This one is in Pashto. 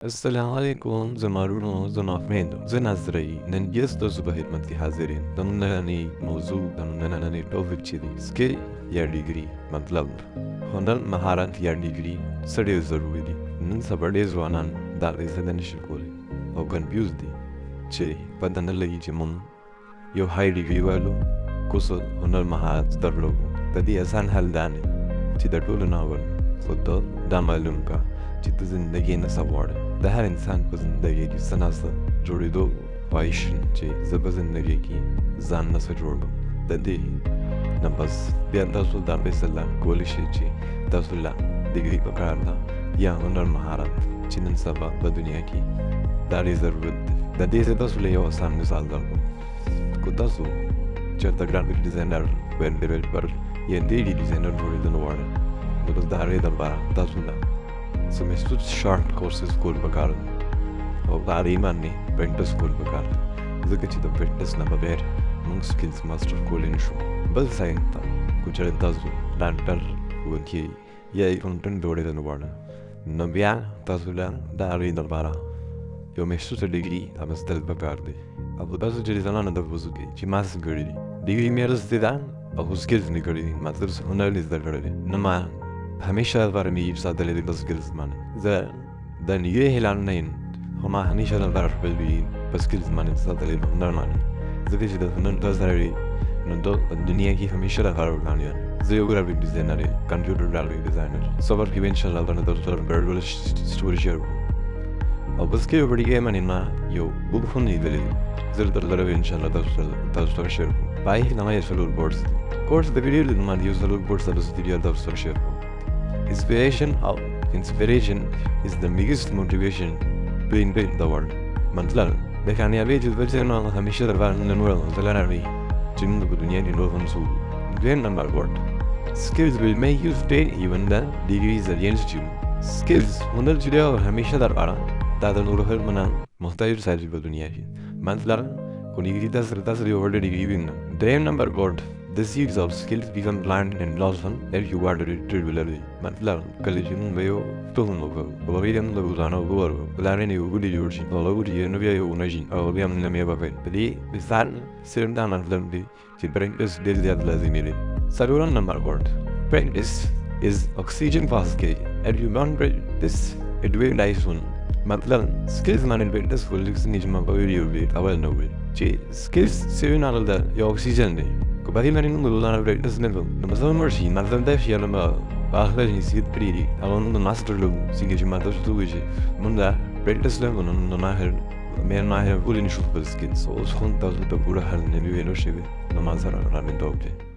السلام عليكم زمارونو زنافميندو زنازري ننجز دوزو بخدمتي حاضرين دنوناني موضوع دنوناني توفيق چيدي سكي یا ډیګري مطلب هنر مهارت یا ډیګري څه ډېر ضروري دي. نن سبا ډېر ځوانان دا زده نشي کولی او کنفیوز دي چې پته نه لګي چې مونږ یو های ډیګري والو کوم هنر مهارت درلودو. د دې اسان حل دا نه چې د ټولو نه اول خو ته دا معلوم کا چې ته زندګي نه څه غواړې. د هر انسان په زندګۍ کې څه نه څه جوړېدو خواهش چې زه په زندګۍ کې ځان نه څه جوړ کړم. د دې نه بس بیا تاسو دا فیصله کولی شئ چې تاسو له ډیګري پکار ده یا هنر مهارت چې نن سبا په دنیا کې دا ډېر ضرورت دی. د دې زه تاسو له یو اسان مثال درکوم. که تاسو چېرته ګرافیک ډیزاینر ویب ډیولپر یا ډیډي ډیزاینر جوړېدل غواړئ نو بس د هغې دپاره تاسو له څه محدود شارټ کورسز کول پکار دي او په هغې باندې پرنټس کول پکار دي ځکه چې د پرنټس نه بغیر موږ سکلز ماسټر کولی نه شو. بل ساین ته که چېرې تاسو ډاکټر وکیل یا اکاونټنټ جوړېدل غواړئ نو بیا تاسو له د هغې دپاره یو محسوسه ډیګري اخیستل پکار دی. او تاسو چې ځانونه تپوس کوئ چې ما څه کړي دي ډیګري مې زده ده او سکلز مې کړي دي ما صرف هنر مې زده کړی دی نه ما همیشه لپاره مې ساتلی دی په سکلز باندې. زه د نیوې هیلان نه یم خو ما همیشه لپاره خپل په سکلز باندې ساتلی دی هنر باندې ځکه چې د هنر دا سره وي نو د دنیا کې همیشه لپاره وړاندې یم. زه یو ګرافیک ډیزاینر یم کمپیوټر ګرافیک ډیزاینر سفر کې به انشاءالله باندې تاسو سره ګډوډ سټوري شیر کوم او بس کې وړي کې باندې ما یو بوک هم لیدلی دی زه درته به انشاءالله تاسو سره شیر کوم. پای کې نامه یې څلور بورډز کورس د ویډیو د باندې یو څلور بورډز تاسو سره شیر کوم. Inspiration is the biggest motivation to invent the world. مطلب د کامیابۍ جذبه نه همیشه در باندې نور زلنوي چې موږ په دنیا کې نور هم څو. دویم نمبر ورډ skills will make you stay even the degrees against you. skills هنر چې دی همیشه در باندې دا د نور هر منه محتاج ساتي په دنیا کې. مطلب کو ډیګري تاسو یو ورډ ډیګري وینم. دریم نمبر ورډ The seeds of skills become plant and blossom if you water it regularly. مطلب کله چې موږ یو تخم وکړو په هغې هم د ګلانو اوبه ورکړو په لارې نه یو ګلي جوړ شي او هغه ګلي نو بیا یو ونه شي او بیا موږ مېوه کوي. په دې مثال صرف دا مطلب دی چې پرېکټس ډېر زیات لازمي دی. څلورم نمبر ورډ practice is oxygen for skill. If you don't practice it will die soon. مطلب skills باندې practice کول چې ما په ویډیو کې اول نه ویل چې skills سیوینال د یو اکسیجن دی. که په دې باندې موږ ولونه پرېکټس نه کوو نو مثلا مرشي مطلب دا شي لما اخر نسيت بريدي او نو ماستر لو سيجي چې ما تاسو ته وایي موږ دا پرېکټس له نو نه هر مې نه هر ولې نشو په سکلز او څو تاسو ته پوره حل نه ویلو شي نو ما سره راځي